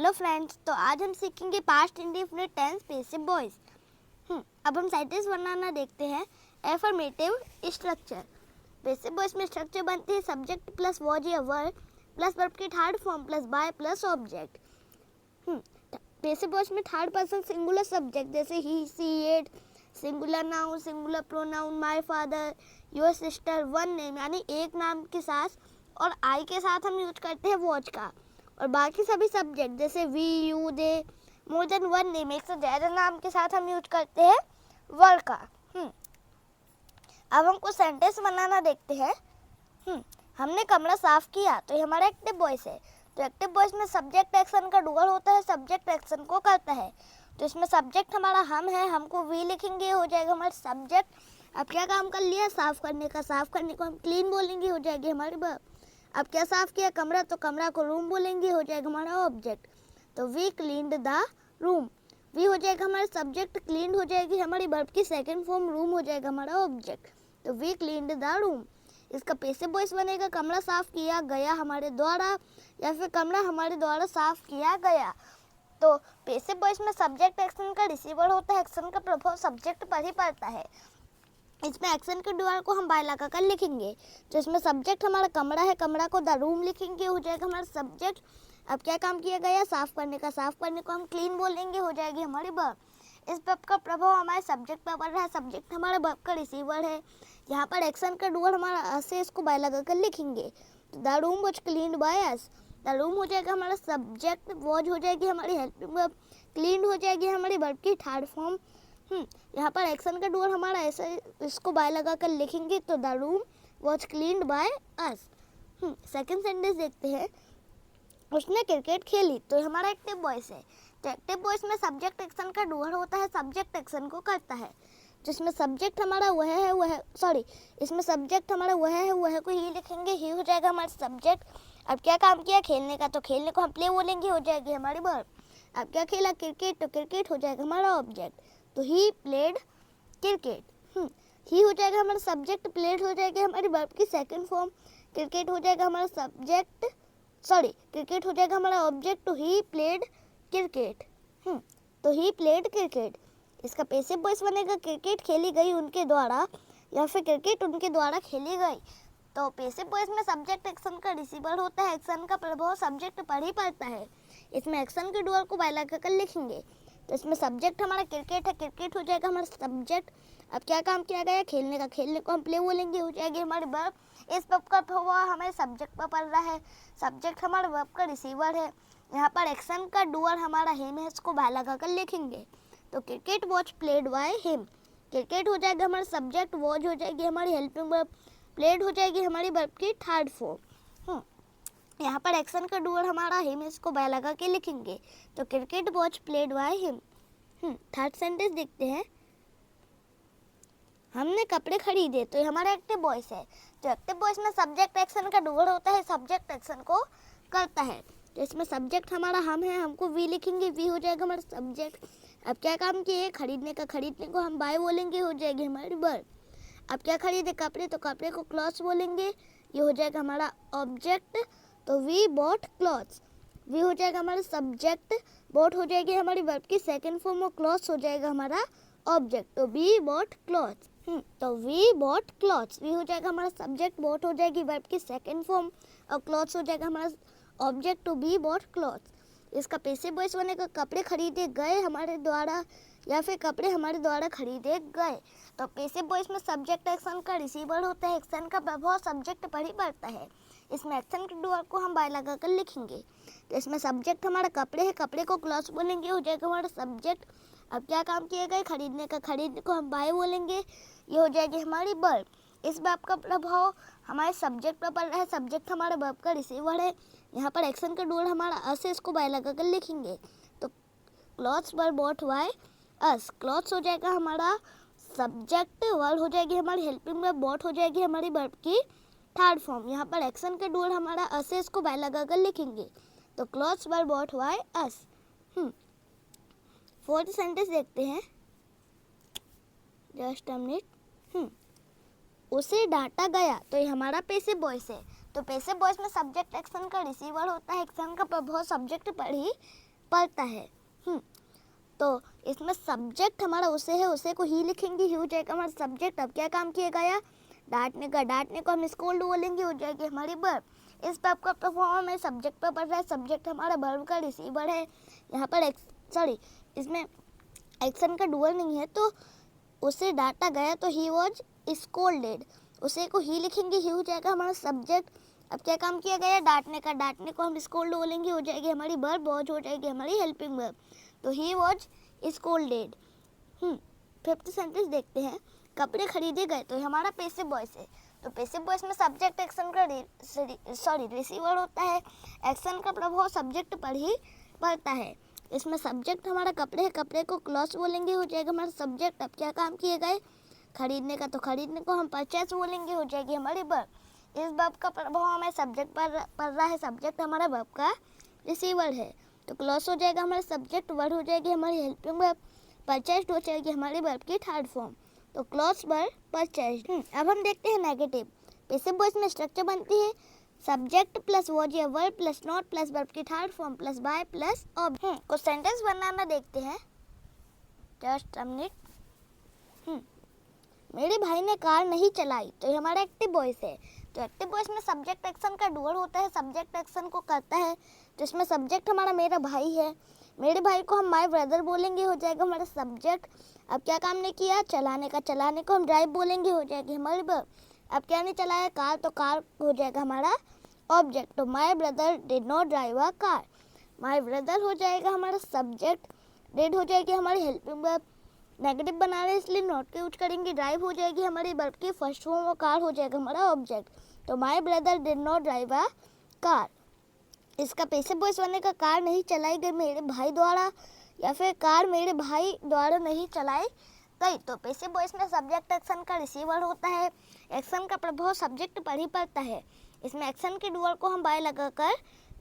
Hello friends, तो आज हम सीखेंगे past indefinite tense passive voice. अब हम सेंटेंस बनाना देखते हैं। Affirmative structure. पैसिव वॉइस में स्ट्रक्चर बनती है सब्जेक्ट प्लस वॉज या वर्ब प्लस वर्ब की third form plus by plus object. Passive voice में थर्ड पर्सन सिंगुलर सब्जेक्ट जैसे he, she, it, singular noun, singular pronoun, my father, your sister, one name यानी एक नाम के साथ और आई के साथ हम यूज करते हैं वॉच का। और बाकी सभी सब्जेक्ट जैसे we, you, they, more than one name एक से ज़्यादा नाम के साथ हम यूज करते हैं वर्ड का। अब हमको सेंटेंस बनाना देखते हैं। हमने कमरा साफ किया, तो ये हमारा एक्टिव वॉइस है। तो एक्टिव वॉइस में सब्जेक्ट एक्शन का डुअल होता है, सब्जेक्ट एक्शन को करता है। तो इसमें सब्जेक्ट हमारा हम है, हमको वी लिखेंगे, हो जाएगा हमारा सब्जेक्ट। अब क्या काम कर लिया, साफ करने का, साफ करने को हम क्लीन बोलेंगे, हो जाएगी हमारी वर्ब। अब क्या साफ किया, कमरा, तो कमरा को रूम बोलेंगे, हो जाएगा हमारा ऑब्जेक्ट। तो we cleaned the room, we हो जाएगा हमारा सब्जेक्ट, क्लीन हो जाएगी हमारी वर्ब की सेकंड फॉर्म, रूम हो जाएगा हमारा ऑब्जेक्ट। तो वी क्लीन्ड द रूम। इसका पैसिव वॉइस बनेगा कमरा साफ किया गया हमारे द्वारा, या फिर कमरा हमारे द्वारा साफ किया गया। तो पैसिव वॉइस में सब्जेक्ट एक्शन का रिसीवर होता है, एक्शन का प्रभाव सब्जेक्ट पर ही पड़ता है। इसमें एक्शन के डुअल को हम बाय लगा कर लिखेंगे। तो इसमें सब्जेक्ट हमारा कमरा है, कमरा को द रूम लिखेंगे, हो जाएगा हमारा सब्जेक्ट। अब क्या काम किया गया, साफ करने का, साफ करने को हम क्लीन बोलेंगे, हो जाएगी हमारी वर्ब। इस वर्ब का प्रभाव हमारे सब्जेक्ट पर पड़ रहा है, सब्जेक्ट हमारे वर्ब का रिसीवर है। यहाँ पर एक्शन का डुअल हमारा से इसको बाय लगा कर लिखेंगे। तो the room was cleaned by us, the room हो जाएगा हमारा सब्जेक्ट, वॉज हो जाएगी हमारी हेल्पिंग वर्ब, क्लीन हो जाएगी हमारी वर्ब की थर्ड फॉर्म। यहाँ पर एक्शन का डुअल हमारा ऐसे इसको बाय लगा कर लिखेंगे। तो the room was cleaned by us. Second sentence देखते हैं। उसने क्रिकेट खेली, तो हमारा एक्टिव वॉइस है। तो एक्टिव वॉइस में सब्जेक्ट एक्शन का डुअल होता है, सब्जेक्ट एक्शन को करता है। जिसमें सब्जेक्ट हमारा इसमें सब्जेक्ट हमारा वह को ही लिखेंगे, ही हो जाएगा हमारा सब्जेक्ट। अब क्या काम किया, खेलने का, तो खेलने को हम प्ले बोलेंगे, हो जाएगी हमारी वर्ब। अब क्या खेला, क्रिकेट, तो क्रिकेट हो जाएगा हमारा ऑब्जेक्ट। तो ही प्लेड क्रिकेट। ही हो जाएगा हमारा सब्जेक्ट, प्लेड हो जाएगी हमारी वर्ब की सेकंड फॉर्म, क्रिकेट हो जाएगा हमारा सब्जेक्ट, क्रिकेट हो जाएगा हमारा ऑब्जेक्ट। तो ही प्लेड क्रिकेट। तो ही प्लेड क्रिकेट। इसका पैसिव वॉइस बनेगा क्रिकेट खेली गई उनके द्वारा, या फिर क्रिकेट उनके द्वारा खेली गई। तो पैसिव वॉइस में सब्जेक्ट एक्शन का रिसीवर होता है, एक्शन का प्रभाव सब्जेक्ट पर ही पड़ता है। इसमें एक्शन के डुअल को बाय लगा कर लिखेंगे। तो इसमें सब्जेक्ट हमारा क्रिकेट है, क्रिकेट हो जाएगा हमारा सब्जेक्ट। अब क्या काम किया गया, खेलने का, खेलने को हम प्ले बोलेंगे, हो जाएगी हमारी वर्ब। इस वर्ब का प्रभाव हमारे सब्जेक्ट पर पड़ रहा है, सब्जेक्ट हमारे वर्ब का रिसीवर है। यहाँ पर एक्शन का डुअल हमारा हिम है, इसको बाय लगा कर लिखेंगे। तो cricket was played by him, cricket हो जाएगा हमारा सब्जेक्ट, वॉज हो जाएगी हमारी हेल्पिंग वर्ब, प्लेड हो जाएगी हमारी वर्ब की थर्ड फॉर्म। यहाँ पर एक्शन का डुअल हमारा हिम, इसको बाय लगा के लिखेंगे। तो cricket was played by him. Third sentence देखते हैं। हमने कपड़े खरीदे, तो ये हमारा एक्टिव वॉइस है। तो एक्टिव वॉइस में सब्जेक्ट एक्शन का डुअल होता है, सब्जेक्ट एक्शन को करता है। तो इसमें सब्जेक्ट हमारा हम है, हमको वी लिखेंगे, वी हो जाएगा हमारा सब्जेक्ट। अब क्या काम किए, खरीदने का, खरीदने को हम बाय बोलेंगे, हो जाएगी हमारी वर्ब। अब क्या खरीदे, कपड़े, तो कपड़े को क्लॉथ्स बोलेंगे, ये हो जाएगा हमारा ऑब्जेक्ट। तो वी बॉट क्लॉथ्स, वी हो जाएगा हमारा सब्जेक्ट, बॉट हो जाएगी हमारी वर्ब की सेकंड फॉर्म और क्लॉथ्स हो जाएगा हमारा ऑब्जेक्ट। तो वी बॉट क्लॉथ्स। तो वी बॉट क्लॉथ्स, वी हो जाएगा हमारा सब्जेक्ट, बॉट हो जाएगी वर्ब की सेकंड फॉर्म और क्लॉथ्स हो जाएगा हमारा object. To be bought clothes. इसका पैसिव वॉइस बनेगा कपड़े खरीदे गए हमारे द्वारा, या फिर कपड़े हमारे द्वारा खरीदे गए। तो पैसिव वॉइस में सब्जेक्ट एक्शन का रिसीवर होता है, एक्शन का प्रभाव सब्जेक्ट पर ही पड़ता है। इसमें एक्शन के डुअल को हम बाय लगा कर लिखेंगे। तो इसमें सब्जेक्ट हमारा कपड़े है, कपड़े को क्लॉथ्स बोलेंगे, हो जाएगा हमारा सब्जेक्ट। अब क्या काम किया गया, खरीदने का, खरीदने को हम बाय बोलेंगे, ये हो जाएगी हमारी वर्ब। इस वर्ब का प्रभाव हमारे सब्जेक्ट पर पड़ रहा है, सब्जेक्ट हमारे वर्ब का रिसीवर है। यहाँ पर एक्शन का डुअल हमारा अस है, इसको बाय लगा कर लिखेंगे। तो clothes were bought by us, clothes हो जाएगा हमारा सब्जेक्ट, वर्ब हो जाएगी हमारी हेल्पिंग वर्ब, बॉट हो जाएगी हमारी वर्ब की थर्ड फॉर्म। यहाँ पर एक्शन का डुअल हमारा अस है, इसको बाय लगा कर लिखेंगे। तो clothes were bought by us. Fourth sentence देखते हैं, जस्ट अ मिनट। उसे डांटा गया, तो ये हमारा पैसिव वॉइस है। तो पैसिव वॉइस में सब्जेक्ट एक्शन का रिसीवर होता है, एक्शन का प्रभाव सब्जेक्ट पर ही पढ़ता है। तो इसमें सब्जेक्ट हमारा उसे है, उसे को ही लिखेंगे, ही हो जाएगा हमारा सब्जेक्ट। अब क्या काम किया गया, डांटने का, डांटने को हम स्कोल्ड बोलेंगे, हो जाएगी हमारी वर्ब। इस वर्ब का परफॉर्म है, सब्जेक्ट पर पढ़ रहा है, सब्जेक्ट हमारा वर्ब का रिसीवर है। यहाँ पर इसमें एक्शन का डुअल नहीं है, तो उसे डांटा गया तो ही वॉज स्कोल्डेड, उसे को ही लिखेंगे, ही हो जाएगा हमारा सब्जेक्ट। अब क्या काम किया गया, डांटने का, डांटने को हम स्कोल्ड बोलेंगे, हो जाएगी हमारी वर्ब, वॉज हो जाएगी हमारी हेल्पिंग वर्ब। तो he was scolded. Fifth sentence देखते हैं, कपड़े खरीदे गए, तो हमारा पैसिव वॉइस है। तो पैसिव वॉइस में सब्जेक्ट एक्शन का रिसीवर होता है। एक्शन का प्रभाव सब्जेक्ट पर ही पड़ता है। इसमें सब्जेक्ट हमारा कपड़े है, कपड़े को क्लॉथ्स बोलेंगे, हो जाएगा हमारा सब्जेक्ट। अब क्या काम किए गए, खरीदने का, तो खरीदने को हम परचेस बोलेंगे, हो जाएगी हमारी वर्ब। इस वर्ब का प्रभाव हमें सब्जेक्ट पर पड़ रहा है, सब्जेक्ट हमारा वर्ब का रिसीवर है। तो क्लॉथ्स हो जाएगा हमारा सब्जेक्ट, वर्ब हो जाएगी हमारी हेल्पिंग वर्ब, परचेस्ड हो जाएगी हमारी वर्ब की थर्ड फॉर्म। तो क्लॉथ्स वर परचेस्ड। अब हम देखते हैं नेगेटिव। पैसिव वॉइस में स्ट्रक्चर बनती है सब्जेक्ट प्लस वॉज या verb plus not plus verb की third form plus by plus ऑब। कुछ सेंटेंस बनाना देखते हैं, जस्ट अ मिनट। मेरे भाई ने कार नहीं चलाई, तो ये हमारा एक्टिव वॉइस है। तो एक्टिव वॉइस में सब्जेक्ट एक्शन का डुअल होता है, सब्जेक्ट एक्शन को करता है। तो इसमें सब्जेक्ट हमारा मेरा भाई है, मेरे भाई को हम माय ब्रदर बोलेंगे, हो जाएगा हमारा सब्जेक्ट। अब क्या काम ने किया, चलाने का, चलाने को हम ड्राइव बोलेंगे, हो जाएगी हमारी वर्ब। अब क्या नहीं चलाया, कार, तो कार हो जाएगा हमारा ऑब्जेक्ट। तो my brother did not drive a car, my brother हो जाएगा हमारा सब्जेक्ट, डिड हो जाएगी हमारी हेल्पिंग वर्ब। नेगेटिव बना रहे हैं इसलिए नॉट के यूज करेंगे, ड्राइव हो जाएगी हमारी वर्ब की फर्स्ट फॉर्म और कार हो जाएगा हमारा ऑब्जेक्ट। तो my brother did not drive a car. इसका पैसिव वॉइस बनने का, कार नहीं चलाई गई मेरे भाई द्वारा, या फिर कार मेरे भाई द्वारा नहीं चलाई गई। तो पैसिव वॉइस में सब्जेक्ट एक्शन का रिसीवर होता है। एक्शन का प्रभाव सब्जेक्ट पर ही पड़ता है। इसमें एक्शन के डुअल को हम बाय लगाकर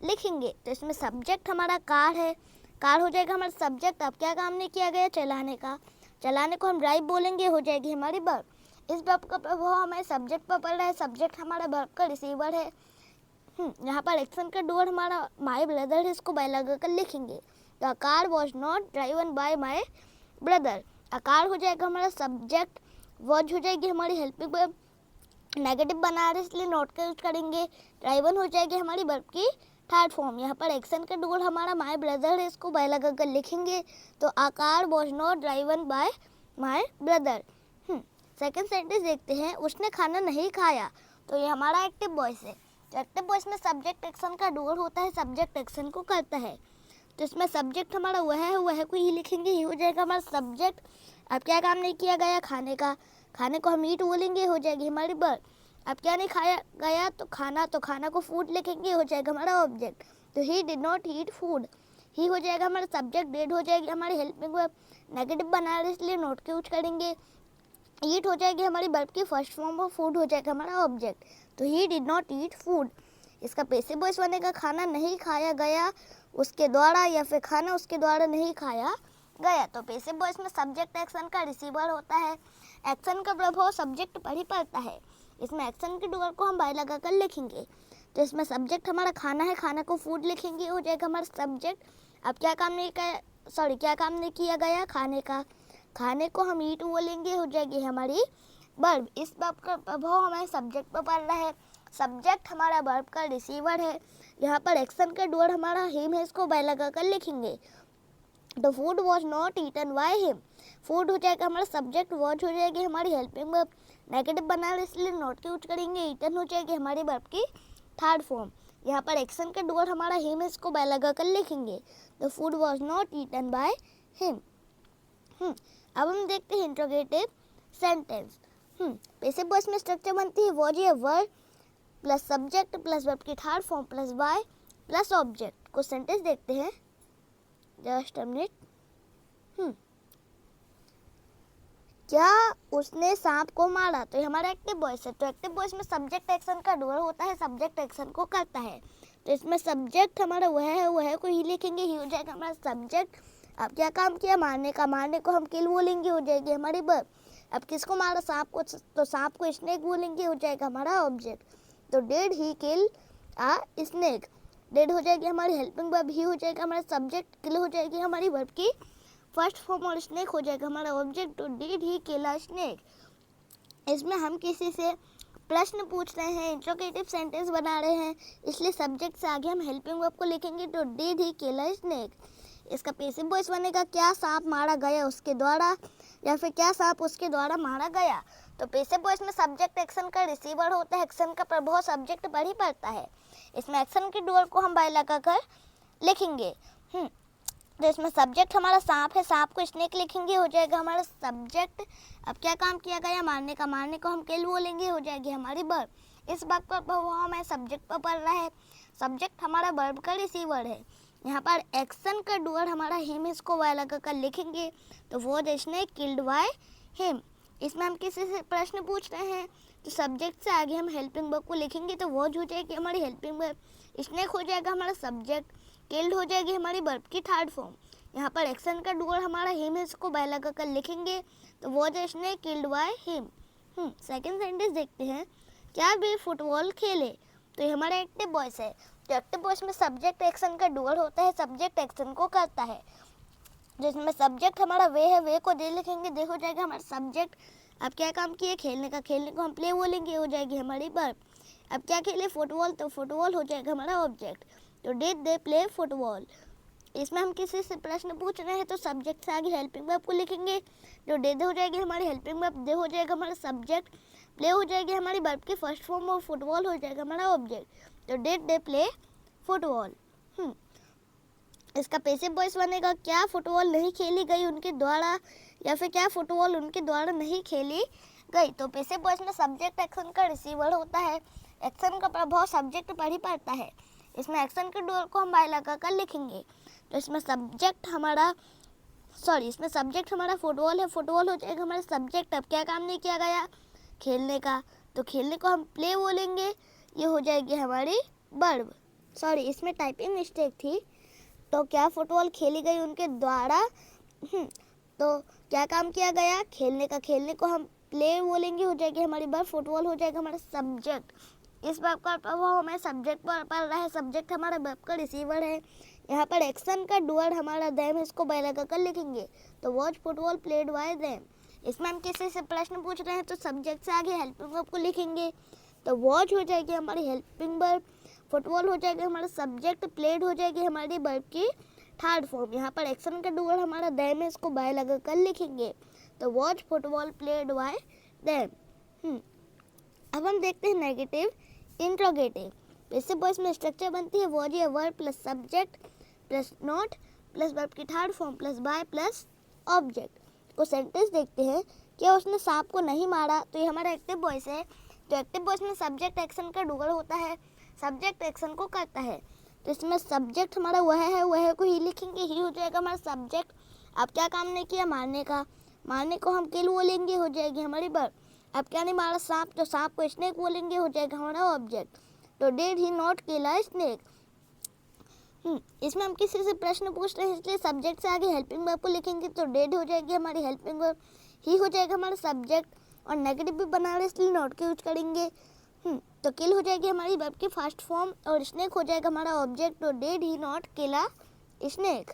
लिखेंगे। तो इसमें सब्जेक्ट हमारा कार है, कार हो जाएगा हमारा सब्जेक्ट। अब क्या काम नहीं किया गया, चलाने का, चलाने को हम ड्राइव बोलेंगे, हो जाएगी हमारी वर्ब। इस वर्ब का प्रभाव हमें सब्जेक्ट पर पड़ रहा है, सब्जेक्ट हमारा वर्ब का रिसीवर है। यहाँ पर एक्शन का डुअल हमारा माय ब्रदर है, इसको बाय लगाकर लिखेंगे। The car was not driven by my brother. A car हो जाएगा हमारा सब्जेक्ट, वॉज हो जाएगी हमारी हेल्पिंग वर्ब। नेगेटिव बना रहे इसलिए नॉट का यूज करेंगे, ड्राइवन हो जाएगी हमारी वर्ब की थर्ड फॉर्म। यहाँ पर एक्शन का डुअल हमारा माय ब्रदर है, इसको बाय लगाकर लिखेंगे। तो a car was not driven by my brother. Second sentence देखते हैं, उसने खाना नहीं खाया। तो ये हमारा एक्टिव वॉइस है। एक्टिव वॉइस में सब्जेक्ट एक्शन का डुअल होता है, सब्जेक्ट एक्शन को करता है। तो इसमें सब्जेक्ट हमारा वह को ही लिखेंगे, ही हो जाएगा हमारा सब्जेक्ट। अब क्या काम नहीं किया गया, खाने का, खाने को हम ईट बोलेंगे, हो जाएगी हमारी वर्ब। अब क्या नहीं खाया गया, तो खाना को फूड लिखेंगे, हो जाएगा हमारा ऑब्जेक्ट। तो he did not eat food, he हो जाएगा हमारा सब्जेक्ट, डिड हो जाएगी हमारी हेल्पिंग वर्ब। नेगेटिव बना रहे इसलिए नॉट के यूज करेंगे, ईट हो जाएगी हमारी वर्ब की फर्स्ट फॉर्म और फूड हो जाएगा हमारा ऑब्जेक्ट। तो he did not eat food. इसका पैसिव वॉइस बनेगा, खाना नहीं खाया गया उसके द्वारा, या फिर खाना उसके द्वारा नहीं खाया गया। तो पैसिव वॉइस में सब्जेक्ट एक्शन का रिसीवर होता है। एक्शन का प्रभाव सब्जेक्ट पर ही पड़ता है। इसमें एक्शन के डुअल को हम बाय लगाकर लिखेंगे। तो इसमें सब्जेक्ट हमारा खाना है, खाना को फूड लिखेंगे, हो जाएगा हमारा सब्जेक्ट। अब क्या काम नहीं किया गया, खाने का, खाने को हम ईट बोलेंगे, हो जाएगी हमारी वर्ब। इस वर्ब का प्रभाव हमारे सब्जेक्ट पर पड़ रहा है, सब्जेक्ट हमारा वर्ब का रिसीवर है। यहाँ पर एक्शन का डुअल हमारा हिम है, इसको बाय लगाकर लिखेंगे। तो food was not eaten by him, food हो जाएगा हमारा सब्जेक्ट, वॉच हो जाएगी हमारी हेल्पिंग वर्ब। नेगेटिव बना रहे इसलिए नॉट के यूज करेंगे, ईटन हो जाएगी हमारी वर्ब की थर्ड फॉर्म। यहाँ पर एक्शन का डुअल हमारा हिम है, इसको बाय लगाकर लिखेंगे। तो food was not eaten by him. अब हम देखते हैं इंट्रोगेटिव सेंटेंस। पैसिव वॉइस में स्ट्रक्चर बनती है वॉज या verb plus subject plus verb की third form plus by plus object. कुछ सेंटेंस देखते हैं, जस्ट अ मिनट। क्या उसने सांप को मारा, तो ये हमारा एक्टिव वॉइस है। तो एक्टिव वॉइस में सब्जेक्ट एक्शन का डुअल होता है, सब्जेक्ट एक्शन को करता है। तो इसमें सब्जेक्ट हमारा वह को ही लिखेंगे, ही हो जाएगा हमारा सब्जेक्ट। अब क्या काम किया, मारने का, मारने को हम किल बोलेंगे, हो जाएगी हमारी वर्ब। अब किसको मारा, सांप को, तो सांप को स्नेक बोलेंगे, हो जाएगा हमारा ऑब्जेक्ट। तो did he kill a snake, dead हो जाएगी हमारी हेल्पिंग वर्ब, ही हो जाएगा हमारा सब्जेक्ट, किल हो जाएगी हमारी वर्ब की फर्स्ट फॉर्म और स्नेक हो जाएगा हमारा ऑब्जेक्ट। तो did he kill a snake. इसमें हम किसी से प्रश्न पूछ रहे हैं, इंट्रोगेटिव सेंटेंस बना रहे हैं, इसलिए सब्जेक्ट से आगे हम हेल्पिंग वर्ब को लिखेंगे। तो did he kill a snake. इसका पैसिव वॉइस बनेगा क्या सांप मारा गया उसके द्वारा, या फिर क्या सांप उसके द्वारा मारा गया। तो पैसिव वॉइस में सब्जेक्ट एक्शन का रिसीवर होता है, एक्शन का प्रभाव सब्जेक्ट पर ही पड़ता है। इसमें एक्शन के डूअल को हम बाय लगाकर लिखेंगे। तो इसमें सब्जेक्ट हमारा सांप है, सांप को स्नेक लिखेंगे, हो जाएगा हमारा सब्जेक्ट। अब क्या काम किया गया मारने का, मारने को हम किल बोलेंगे, हो जाएगी हमारी वर्ब। इस बात का प्रभाव हमें सब्जेक्ट पर पड़ रहा है, सब्जेक्ट हमारा वर्ब का रिसीवर है। यहाँ पर एक्शन का डूअर हमारा हिम, इसको वाय लगाकर लिखेंगे। तो वो स्नेक किल्ड बाय हिम। इसमें हम किसी से प्रश्न पूछ रहे हैं, तो सब्जेक्ट से आगे हम हेल्पिंग वर्ब को लिखेंगे। तो वो हो जाएगी हमारी हेल्पिंग वर्ब, स्नेक हो जाएगा हमारा सब्जेक्ट, किल्ड हो जाएगी हमारी वर्ब की थर्ड फॉर्म। यहाँ पर एक्शन का डूअर हमारा हिम है, इसको बाय लगाकर लिखेंगे। तो वो snake killed by him. Second sentence देखते हैं, क्या वे फुटबॉल खेले। तो ये हमारा एक्टिव वॉइस है। तो एक्टिव वॉइस में सब्जेक्ट एक्शन का डूअर होता है, सब्जेक्ट एक्शन को करता है। जिसमें सब्जेक्ट हमारा वे है, वे को दे लिखेंगे, दे हो जाएगा हमारा सब्जेक्ट। अब क्या काम किए खेलने का, खेलने को हम प्ले बोलेंगे, हो जाएगी हमारी वर्ब। अब क्या खेले फुटबॉल, तो फुटबॉल हो जाएगा हमारा ऑब्जेक्ट। तो डिड दे प्ले फुटबॉल। इसमें हम किसी से प्रश्न पूछ रहे हैं, तो सब्जेक्ट से आगे हेल्पिंग वर्ब को लिखेंगे। जो डिड हो जाएगी हमारी हेल्पिंग वर्ब, दे हो जाएगा हमारा सब्जेक्ट, प्ले हो जाएगी हमारी वर्ब की फर्स्ट फॉर्म और फुटबॉल हो जाएगा हमारा ऑब्जेक्ट। तो डिड दे प्ले फुटबॉल। इसका पैसिव वॉइस बनेगा क्या फुटबॉल नहीं खेली गई उनके द्वारा, या फिर क्या फुटबॉल उनके द्वारा नहीं खेली गई। तो पैसिव वॉइस में सब्जेक्ट एक्शन का रिसीवर होता है, एक्शन का प्रभाव सब्जेक्ट पर ही पड़ता है। इसमें एक्शन के डूअर को हम बाय लगाकर लिखेंगे। तो इसमें सब्जेक्ट हमारा फुटबॉल है, फुटबॉल हो जाएगा हमारा सब्जेक्ट। अब क्या काम नहीं किया गया खेलने का, तो खेलने को हम प्ले बोलेंगे, ये हो जाएगी हमारी वर्ब। इसमें टाइपिंग मिस्टेक थी। तो क्या फुटबॉल खेली गई उनके द्वारा, तो क्या काम किया गया खेलने का, खेलने को हम प्ले बोलेंगे, हो जाएगी हमारी वर्ब। फुटबॉल हो जाएगा हमारा सब्जेक्ट। इस वर्ब का प्रभाव हमें सब्जेक्ट पर पड़ रहा है, सब्जेक्ट हमारा वर्ब का रिसीवर है। यहाँ पर एक्शन का डूअर हमारा देम, इसको बाय लगाकर लिखेंगे। तो watch football played by them. इसमें हम किसी से प्रश्न पूछ रहे हैं, तो सब्जेक्ट से आगे हेल्पिंग वर्ब को लिखेंगे। तो वॉच हो जाएगी हमारी हेल्पिंग वर्ब, फुटबॉल हो जाएगा हमारा सब्जेक्ट, प्लेड हो जाएगी हमारी वर्ब की थर्ड फॉर्म। यहाँ पर एक्शन का डूअर हमारा देम है, इसको बाय लगाकर लिखेंगे। तो watch football played by them. अब हम देखते हैं नेगेटिव इंट्रोगेटिव। पैसिव वॉइस में स्ट्रक्चर बनती है वॉज या verb plus subject plus not plus verb की third form plus by plus object. को सेंटेंस देखते हैं, क्या उसने सांप को नहीं मारा। तो ये हमारा एक्टिव वॉइस है। तो एक्टिव वॉइस में सब्जेक्ट एक्शन का डूअर होता है, सब्जेक्ट एक्शन को करता है। तो इसमें सब्जेक्ट हमारा वह है, वह को ही लिखेंगे, ही हो जाएगा हमारा सब्जेक्ट। अब क्या काम नहीं किया मारने का, मारने को हम किल बोलेंगे, हो जाएगी हमारी वर्ब। अब क्या नहीं मारा सांप, तो सांप को स्नेक बोलेंगे, हो जाएगा हमारा ऑब्जेक्ट। तो did he not kill a snake. इसमें हम किसी से प्रश्न पूछ रहे हैं, इसलिए सब्जेक्ट से आगे हेल्पिंग वर्ब को लिखेंगे। तो डिड हो जाएगी हमारी हेल्पिंग वर्ब, ही हो जाएगा हमारा सब्जेक्ट, और नेगेटिव भी बना रहे इसलिए नॉट के यूज करेंगे। तो किल हो जाएगी हमारी वर्ब की फर्स्ट फॉर्म, और स्नेक हो जाएगा हमारा ऑब्जेक्ट। तो did he not kill a snake.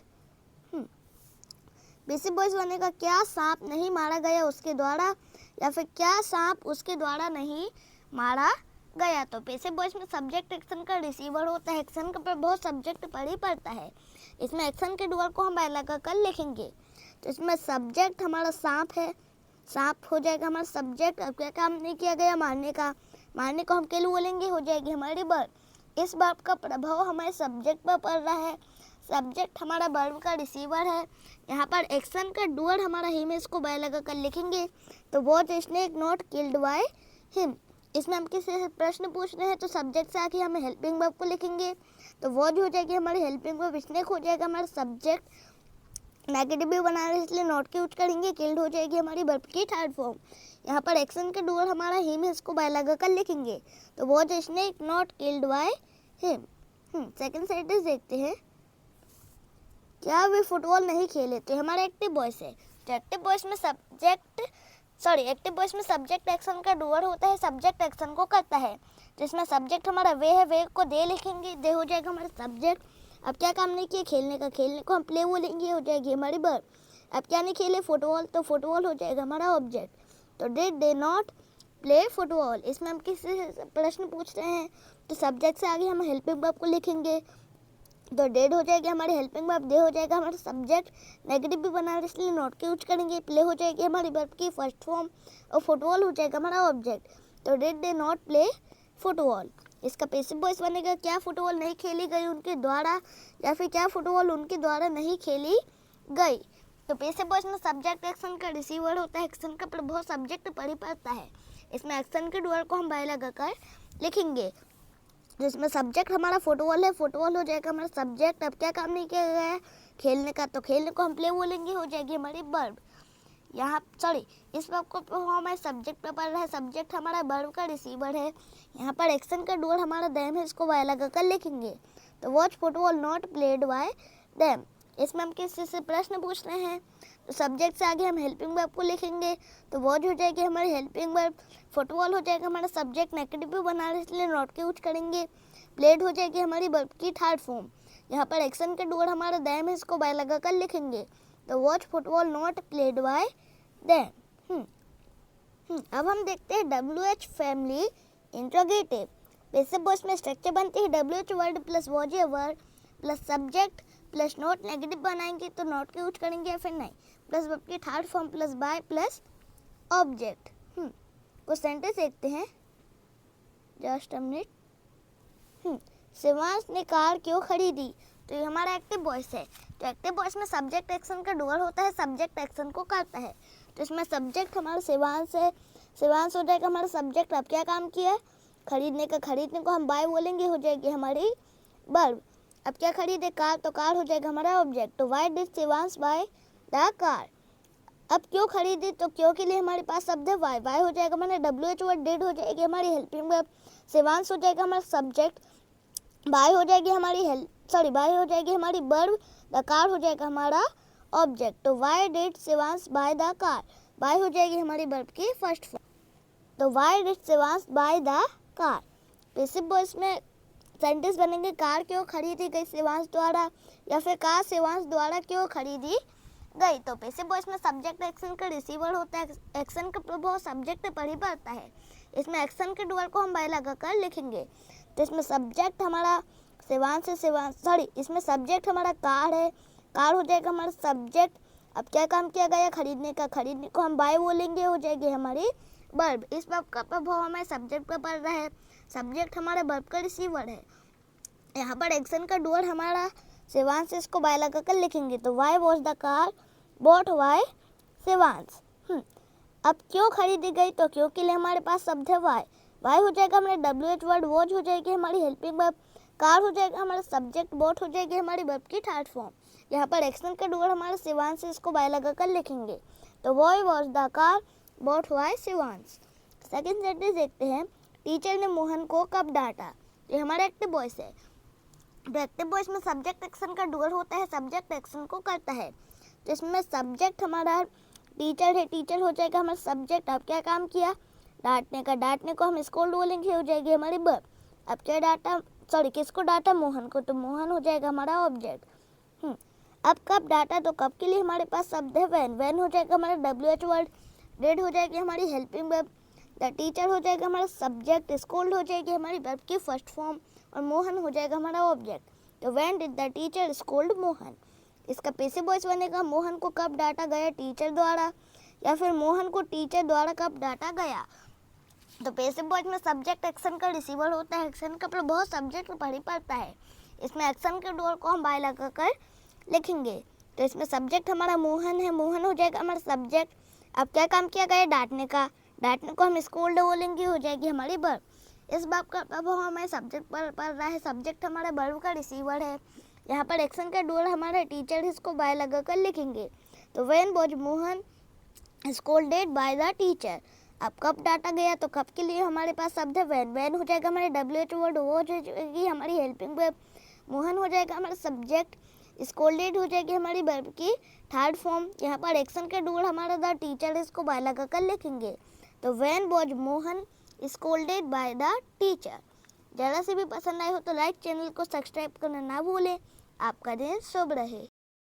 Passive voice बनेगा क्या सांप नहीं मारा गया उसके द्वारा, या फिर क्या सांप उसके द्वारा नहीं मारा गया। तो पैसिव वॉइस में सब्जेक्ट एक्शन का रिसीवर होता है, एक्शन का प्रभाव सब्जेक्ट पर ही पड़ता है। इसमें एक्शन के डूअर को हम बाय लगाकर लिखेंगे। तो इसमें सब्जेक्ट हमारा सांप है, सांप हो जाएगा हमारा सब्जेक्ट। अब क्या काम नहीं किया गया मारने का, मारने को हम किल बोलेंगे, हो जाएगी हमारी वर्ब। इस वर्ब का प्रभाव हमारे सब्जेक्ट पर पड़ रहा है, सब्जेक्ट हमारा वर्ब का रिसीवर है। यहाँ पर एक्शन का डूअर हमारा हिम, इसको बाय लगाकर लिखेंगे। तो was snake not killed by him. इसमें हम किसी से प्रश्न पूछ रहे हैं, तो सब्जेक्ट से आगे हम हेल्पिंग वर्ब को लिखेंगे। तो वॉज हो जाएगी हमारी हेल्पिंग वर्ब, स्नेक हो जाएगा हमारा सब्जेक्ट, नेगेटिव भी बना रहे इसलिए नॉट के यूज करेंगे। किल्ड हो जाएगी हमारी वर्ब की थर्ड फॉर्म। यहाँ पर एक्शन का डूअर हमारा हिम है, इसको बाय लगाकर लिखेंगे। तो was snake not killed by him. Second sentence देखते हैं, क्या वे फुटबॉल नहीं खेले। तो हमारा एक्टिव वॉइस है। तो एक्टिव वॉइस में सब्जेक्ट सॉरी एक्टिव वॉइस में सब्जेक्ट एक्शन का डूअर होता है, सब्जेक्ट एक्शन को करता है। जिसमें सब्जेक्ट हमारा वे है, वे को दे लिखेंगे, दे हो जाएगा हमारा सब्जेक्ट। अब क्या काम नहीं किया खेलने का, खेलने को हम प्ले बोलेंगे, हो जाएगी हमारी वर्ब। अब क्या नहीं खेले फुटबॉल, तो फुटबॉल हो जाएगा हमारा ऑब्जेक्ट। तो did they not play football. इसमें हम किसी से प्रश्न पूछ रहे हैं तो सब्जेक्ट से आगे हम हेल्पिंग वर्ब को लिखेंगे, तो डेड हो जाएगी हमारी हेल्पिंग वर्ब, दे हो जाएगा हमारा सब्जेक्ट, नेगेटिव भी बना रहे इसलिए नॉट के यूज करेंगे, प्ले हो जाएगी हमारी वर्ब की फर्स्ट फॉर्म और फुटबॉल हो जाएगा हमारा ऑब्जेक्ट। तो did they not play football. इसका पैसिव वॉइस बनेगा क्या फुटबॉल नहीं खेली गई उनके द्वारा, या फिर क्या फुटबॉल उनके द्वारा नहीं खेली गई। तो पैसिव वॉइस में सब्जेक्ट एक्शन का रिसीवर होता है, एक्शन का प्रभाव सब्जेक्ट पर ही पड़ता है। इसमें एक्शन के डूअर को हम बाय लगाकर लिखेंगे, जिसमें सब्जेक्ट हमारा फुटबॉल है, फुटबॉल हो जाएगा हमारा सब्जेक्ट। अब क्या काम नहीं किया गया है खेलने का, तो खेलने को हम प्ले बोलेंगे, हो जाएगी हमारी वर्ब। यहाँ सॉरी इस वर्ब को हमारे सब्जेक्ट पे पड़ रहा है, सब्जेक्ट हमारा वर्ब का रिसीवर है। यहाँ पर एक्शन का डूअर हमारा देम है, इसको वाय लगाकर लिखेंगे। तो watch football not played by them. इसमें हम किसी से प्रश्न पूछ रहे हैं तो सब्जेक्ट से आगे हम हेल्पिंग वर्ब को लिखेंगे, तो वॉच हो जाएगी हमारी हेल्पिंग वर्ब, फुटबॉल हो जाएगा हमारा सब्जेक्ट, नेगेटिव भी बना रहे इसलिए नॉट के यूज करेंगे, प्लेड हो जाएगी हमारी वर्ब की थर्ड फॉर्म। यहाँ पर एक्शन का डूअर हमारा देम है, इसको बाय लगाकर लिखेंगे। तो watch football not played by them. अब हम देखते हैं WH family interrogative. Passive voice में स्ट्रक्चर बनती है WH वर्ड प्लस वॉज या word plus subject plus note, negative बनाएंगे तो नोट के यूज करेंगे या फिर नहीं, प्लस वर्ब की third form plus by plus object. कुछ सेंटेंस देखते हैं, जस्ट अ मिनट। शिवांश ने कार क्यों खरीदी, तो ये हमारा एक्टिव वॉइस है। तो एक्टिव वॉइस में सब्जेक्ट एक्शन का डूअर होता है, सब्जेक्ट एक्शन को करता है। तो इसमें सब्जेक्ट हमारा शिवांश है, शिवांश हो जाएगा हमारा सब्जेक्ट। अब क्या काम किया खरीदने का, खरीदने को हम बाय बोलेंगे, हो जाएगी हमारी वर्ब। अब क्या खरीदे कार, तो कार हो जाएगा हमारा ऑब्जेक्ट। तो why did Shivansh buy the car. अब क्यों खरीदी, तो क्यों के लिए हमारे पास शब्द है वाई, वाई हो जाएगा हमारे WH वर्ड, डिड हो जाएगी हमारी हेल्पिंग वर्ब, शिवांश हो जाएगा हमारा सब्जेक्ट, बाय हो जाएगी हमारी बाय हो जाएगी हमारी वर्ब, द कार हो जाएगा हमारा ऑब्जेक्ट। तो why did Shivansh buy the car, buy हो जाएगी हमारी वर्ब की फर्स्ट फॉर्म। तो why did Shivansh buy the car. Passive voice में सेंटेंस बनेंगे कार क्यों खरीदी गई शिवांश द्वारा, या फिर कार शिवांश द्वारा क्यों खरीदी गई। तो पैसिव वॉइस में सब्जेक्ट एक्शन का रिसीवर होता है, एक्शन का प्रभाव सब्जेक्ट पर ही पड़ता है। इसमें एक्शन के डूअर को हम बाय लगाकर लिखेंगे। तो इसमें सब्जेक्ट हमारा शिवांश से इसमें सब्जेक्ट हमारा कार है, कार हो जाएगा हमारा सब्जेक्ट। अब क्या काम किया गया खरीदने का, खरीदने को हम बाय बोलेंगे, हो जाएगी हमारी वर्ब। इस वर्ब का प्रभाव हमारे सब्जेक्ट पर पड़ रहा है, सब्जेक्ट हमारे वर्ब का रिसीवर है। यहाँ पर एक्शन का डूअर हमारा शिवांश से, इसको बाय लगाकर लिखेंगे। तो why was the car bought by Shivansh. अब क्यों खरीदी गई, तो क्यों के लिए हमारे पास शब्द है वाई, वाई हो जाएगा हमारे WH वर्ड, वॉज हो जाएगी हमारी हेल्पिंग वर्ब, कार हो जाएगा हमारा सब्जेक्ट, बॉट हो जाएगी हमारी वर्ब की थर्ड फॉर्म। यहाँ पर एक्शन का डूअर हमारा शिवांश से, इसको बाय लगाकर लिखेंगे। तो why was the car bought by Shivansh. Second sentence देखते हैं, टीचर ने मोहन को कब डांटा। ये हमारा एक्टिव वॉइस है। तो एक्टिव वॉइस में सब्जेक्ट एक्शन का डूअर होता है, सब्जेक्ट एक्शन को करता है। तो इसमें सब्जेक्ट हमारा टीचर है, टीचर हो जाएगा हमारा सब्जेक्ट। अब क्या काम किया डांटने का, डांटने को हम स्कोल्ड बोलेंगे, हो जाएगी हमारी वर्ब। अब क्या डांटा, किसको डांटा मोहन को, तो मोहन हो जाएगा हमारा ऑब्जेक्ट। अब कब डांटा, तो कब के लिए हमारे पास शब्द है वैन, वैन हो जाएगा हमारा WH वर्ड, डेड हो जाएगी हमारी हेल्पिंग वर्ब, द टीचर हो जाएगा हमारा सब्जेक्ट, स्कोल्ड हो जाएगी हमारी वर्ब की फर्स्ट फॉर्म, और मोहन हो जाएगा हमारा ऑब्जेक्ट। तो when did the teacher scold Mohan. इसका पैसिव वॉइस बनेगा मोहन को कब डांटा गया टीचर द्वारा, या फिर मोहन को टीचर द्वारा कब डांटा गया। तो पैसिव वॉइस में सब्जेक्ट एक्शन का रिसीवर होता है, एक्शन का प्रभाव सब्जेक्ट पर ही पड़ता है। इसमें एक्शन के डूअर को हम बाय लगाकर लिखेंगे। तो इसमें सब्जेक्ट हमारा मोहन है, मोहन हो जाएगा हमारा सब्जेक्ट। अब क्या काम किया गया डांटने का, डांटने को हम स्कोल्ड बोलेंगे, हो जाएगी हमारी वर्ब। इस बात का प्रभाव हमारे सब्जेक्ट पर पड़ रहा है, सब्जेक्ट हमारा वर्ब का रिसीवर है। यहाँ पर एक्शन का डूअर हमारा टीचर, इसको बाय लगाकर लिखेंगे। तो when was Mohan scolded by the teacher. अब कब डांटा गया, तो कब के लिए हमारे पास शब्द है व्हेन, व्हेन हो जाएगा हमारे WH वर्ड, वो हो जाएगी हमारी हेल्पिंग वर्ब, मोहन हो जाएगा हमारा सब्जेक्ट, स्कोल्डेड हो जाएगी हमारी वर्ब की थर्ड फॉर्म। यहाँ पर एक्शन के डूअल हमारा द टीचर, इसको बाय लगा कर लिखेंगे। तो when was Mohan scolded by the teacher. ज़्यादा से भी पसंद आए हो तो लाइक, चैनल को सब्सक्राइब करना ना भूलें। आपका दिन शुभ रहे।